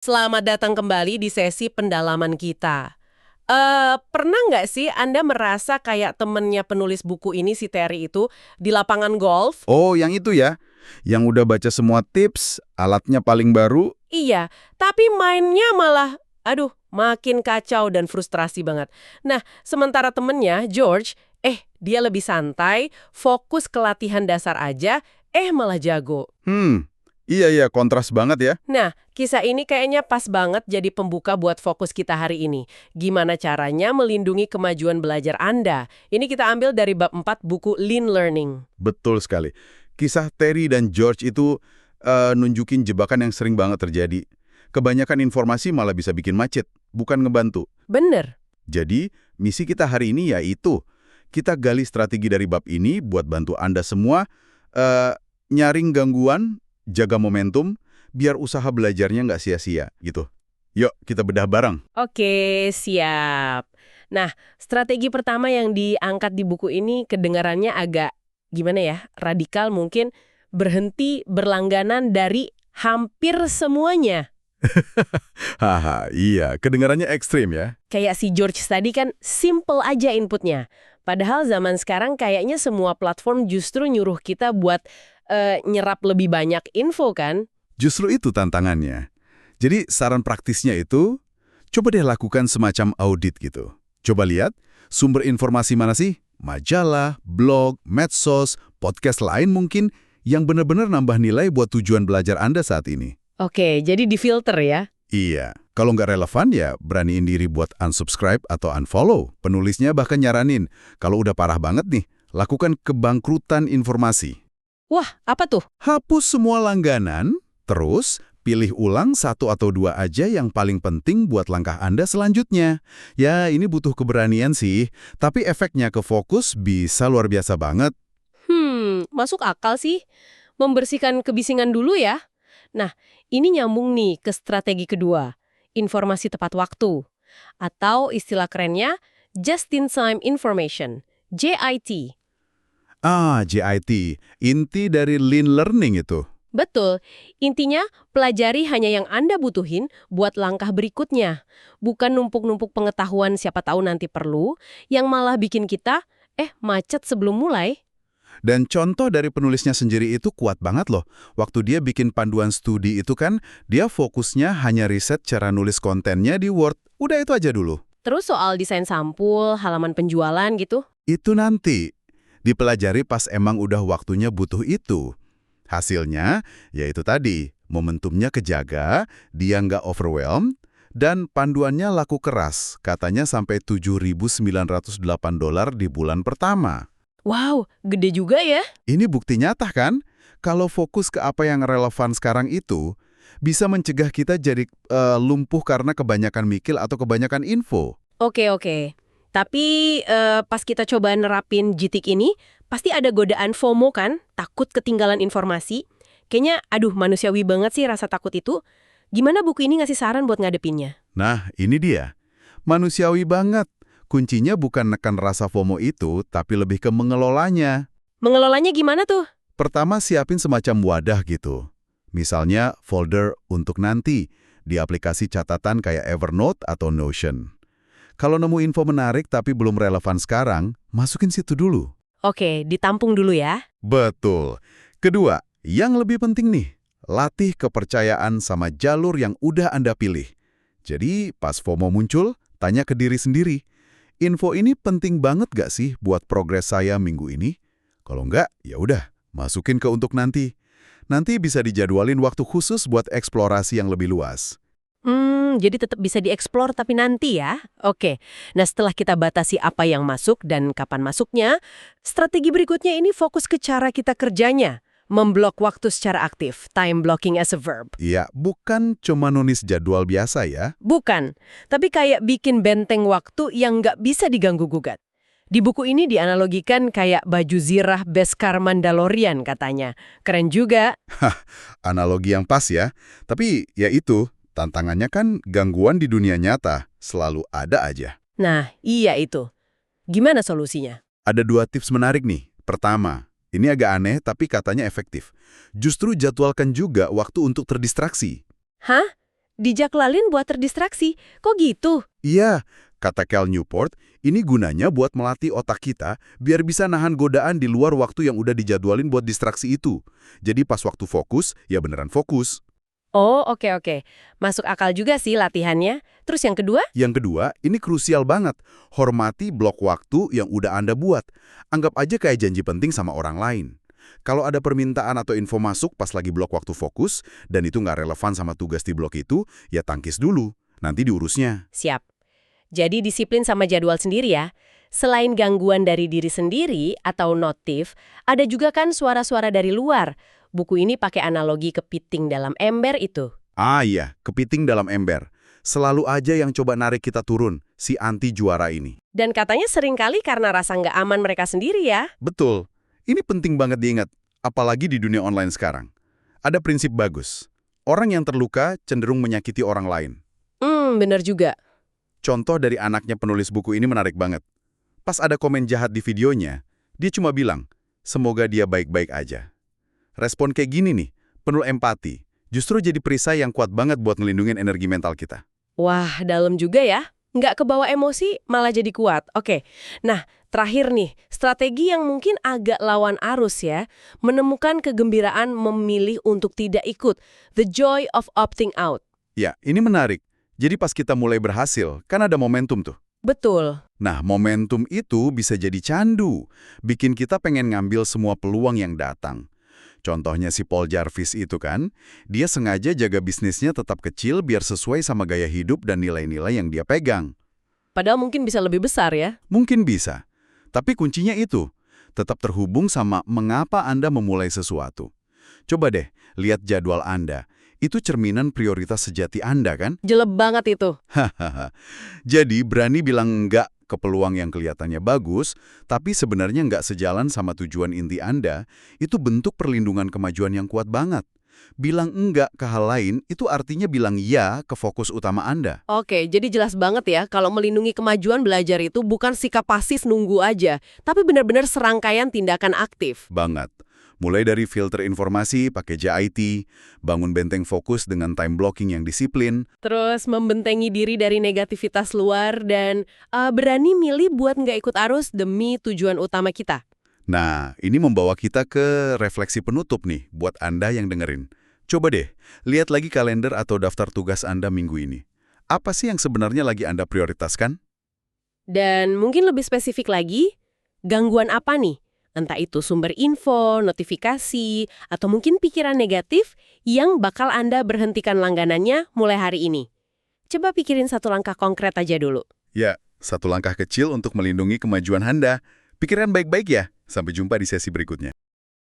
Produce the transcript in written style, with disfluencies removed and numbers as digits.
Selamat datang kembali di sesi pendalaman kita. Pernah nggak sih Anda merasa kayak temennya penulis buku ini si Terry itu di lapangan golf? Oh, yang itu ya? Yang udah baca semua tips, alatnya paling baru. Iya, tapi mainnya malah, aduh, makin kacau dan frustrasi banget. Nah, sementara temennya, George, dia lebih santai, fokus ke latihan dasar aja, malah jago. Iya, kontras banget ya. Nah, kisah ini kayaknya pas banget jadi pembuka buat fokus kita hari ini. Gimana caranya melindungi kemajuan belajar Anda? Ini kita ambil dari bab 4 buku Lean Learning. Betul sekali. Kisah Terry dan George itu nunjukin jebakan yang sering banget terjadi. Kebanyakan informasi malah bisa bikin macet, bukan ngebantu. Bener. Jadi, misi kita hari ini yaitu, kita gali strategi dari bab ini buat bantu Anda semua nyaring gangguan, jaga momentum, biar usaha belajarnya nggak sia-sia gitu. Yuk, kita bedah bareng. Oke, siap. Nah, strategi pertama yang diangkat di buku ini kedengarannya agak, gimana ya, radikal mungkin, berhenti berlangganan dari hampir semuanya. Haha, iya, kedengarannya ekstrim ya. Kayak si George tadi kan simple aja inputnya. Padahal zaman sekarang kayaknya semua platform justru nyuruh kita buat nyerap lebih banyak info kan? Justru itu tantangannya. Jadi saran praktisnya itu, coba deh lakukan semacam audit gitu. Coba lihat, sumber informasi mana sih? Majalah, blog, medsos, podcast lain mungkin yang benar-benar nambah nilai buat tujuan belajar Anda saat ini. Oke, jadi difilter ya. Iya, kalau nggak relevan ya beraniin diri buat unsubscribe atau unfollow. Penulisnya bahkan nyaranin, kalau udah parah banget nih, lakukan kebangkrutan informasi. Wah, apa tuh? Hapus semua langganan, terus pilih ulang satu atau dua aja yang paling penting buat langkah Anda selanjutnya. Ya, ini butuh keberanian sih, tapi efeknya ke fokus bisa luar biasa banget. Masuk akal sih. Membersihkan kebisingan dulu ya. Nah, ini nyambung nih ke strategi kedua, informasi tepat waktu. Atau istilah kerennya, Just-in-Time Information, JIT. JIT, inti dari Lean Learning itu. Betul, intinya pelajari hanya yang Anda butuhin buat langkah berikutnya. Bukan numpuk-numpuk pengetahuan siapa tahu nanti perlu, yang malah bikin kita, macet sebelum mulai. Dan contoh dari penulisnya sendiri itu kuat banget loh. Waktu dia bikin panduan studi itu kan, dia fokusnya hanya riset cara nulis kontennya di Word. Udah itu aja dulu. Terus soal desain sampul, halaman penjualan gitu. Itu nanti dipelajari pas emang udah waktunya butuh itu. Hasilnya, yaitu tadi, momentumnya kejaga, dia nggak overwhelmed, dan panduannya laku keras, katanya sampai $7.908 di bulan pertama. Wow, gede juga ya. Ini bukti nyata kan? Kalau fokus ke apa yang relevan sekarang itu, bisa mencegah kita jadi lumpuh karena kebanyakan mikir atau kebanyakan info. Oke. Tapi pas kita coba nerapin JITIK ini, pasti ada godaan FOMO kan? Takut ketinggalan informasi. Kayaknya, manusiawi banget sih rasa takut itu. Gimana buku ini ngasih saran buat ngadepinnya? Nah, ini dia. Manusiawi banget. Kuncinya bukan nekan rasa FOMO itu, tapi lebih ke mengelolanya. Mengelolanya gimana tuh? Pertama, siapin semacam wadah gitu. Misalnya, folder untuk nanti di aplikasi catatan kayak Evernote atau Notion. Kalau nemu info menarik tapi belum relevan sekarang, masukin situ dulu. Oke, ditampung dulu ya. Betul. Kedua, yang lebih penting nih, latih kepercayaan sama jalur yang udah Anda pilih. Jadi, pas FOMO muncul, tanya ke diri sendiri, info ini penting banget gak sih buat progres saya minggu ini? Kalau enggak, ya udah, masukin ke untuk nanti. Nanti bisa dijadwalin waktu khusus buat eksplorasi yang lebih luas. Jadi tetap bisa dieksplor tapi nanti ya. Oke, nah setelah kita batasi apa yang masuk dan kapan masuknya, strategi berikutnya ini fokus ke cara kita kerjanya. Memblok waktu secara aktif, time blocking as a verb. Iya, bukan cuma nulis jadwal biasa ya. Bukan, tapi kayak bikin benteng waktu yang nggak bisa diganggu-gugat. Di buku ini dianalogikan kayak baju zirah Beskar Mandalorian katanya. Keren juga. Analogi yang pas ya. Tapi ya itu, tantangannya kan gangguan di dunia nyata selalu ada aja. Nah, iya itu. Gimana solusinya? Ada dua tips menarik nih. Pertama, ini agak aneh tapi katanya efektif. Justru jadwalkan juga waktu untuk terdistraksi. Hah? dijadwalin buat terdistraksi. Kok gitu? Iya, kata Cal Newport, ini gunanya buat melatih otak kita biar bisa nahan godaan di luar waktu yang udah dijadwalin buat distraksi itu. Jadi pas waktu fokus, ya beneran fokus. Oh, oke. Masuk akal juga sih latihannya. Terus yang kedua? Yang kedua, ini krusial banget. Hormati blok waktu yang udah Anda buat. Anggap aja kayak janji penting sama orang lain. Kalau ada permintaan atau info masuk pas lagi blok waktu fokus, dan itu nggak relevan sama tugas di blok itu, ya tangkis dulu. Nanti diurusnya. Siap. Jadi disiplin sama jadwal sendiri ya. Selain gangguan dari diri sendiri atau notif, ada juga kan suara-suara dari luar. Buku ini pakai analogi kepiting dalam ember itu. Ah iya, kepiting dalam ember. Selalu aja yang coba narik kita turun, si anti juara ini. Dan katanya seringkali karena rasa nggak aman mereka sendiri ya. Betul. Ini penting banget diingat, apalagi di dunia online sekarang. Ada prinsip bagus. Orang yang terluka cenderung menyakiti orang lain. Bener juga. Contoh dari anaknya penulis buku ini menarik banget. Pas ada komen jahat di videonya, dia cuma bilang, semoga dia baik-baik aja. Respon kayak gini nih, penuh empati, justru jadi perisai yang kuat banget buat ngelindungin energi mental kita. Wah, dalam juga ya. Nggak kebawa emosi, malah jadi kuat. Oke, nah terakhir nih, strategi yang mungkin agak lawan arus ya, menemukan kegembiraan memilih untuk tidak ikut. The joy of opting out. Ya, ini menarik. Jadi pas kita mulai berhasil, kan ada momentum tuh. Betul. Nah, momentum itu bisa jadi candu, bikin kita pengen ngambil semua peluang yang datang. Contohnya si Paul Jarvis itu kan, dia sengaja jaga bisnisnya tetap kecil biar sesuai sama gaya hidup dan nilai-nilai yang dia pegang. Padahal mungkin bisa lebih besar ya. Mungkin bisa, tapi kuncinya itu, tetap terhubung sama mengapa Anda memulai sesuatu. Coba deh, lihat jadwal Anda. Itu cerminan prioritas sejati Anda kan? Jelek banget itu. Hahaha. Jadi berani bilang enggak ke peluang yang kelihatannya bagus, tapi sebenarnya enggak sejalan sama tujuan inti Anda, itu bentuk perlindungan kemajuan yang kuat banget. Bilang enggak ke hal lain, itu artinya bilang ya ke fokus utama Anda. Oke, jadi jelas banget ya, kalau melindungi kemajuan belajar itu bukan sikap pasif nunggu aja, tapi benar-benar serangkaian tindakan aktif. Banget. Mulai dari filter informasi pakai JIT, bangun benteng fokus dengan time blocking yang disiplin, Terus membentengi diri dari negativitas luar dan berani milih buat nggak ikut arus demi tujuan utama kita. Nah, ini membawa kita ke refleksi penutup nih buat Anda yang dengerin. Coba deh, lihat lagi kalender atau daftar tugas Anda minggu ini. Apa sih yang sebenarnya lagi Anda prioritaskan? Dan mungkin lebih spesifik lagi, gangguan apa nih? Entah itu sumber info, notifikasi, atau mungkin pikiran negatif yang bakal Anda berhentikan langganannya mulai hari ini. Coba pikirin satu langkah konkret aja dulu. Ya, satu langkah kecil untuk melindungi kemajuan Anda. Pikiran baik-baik ya. Sampai jumpa di sesi berikutnya.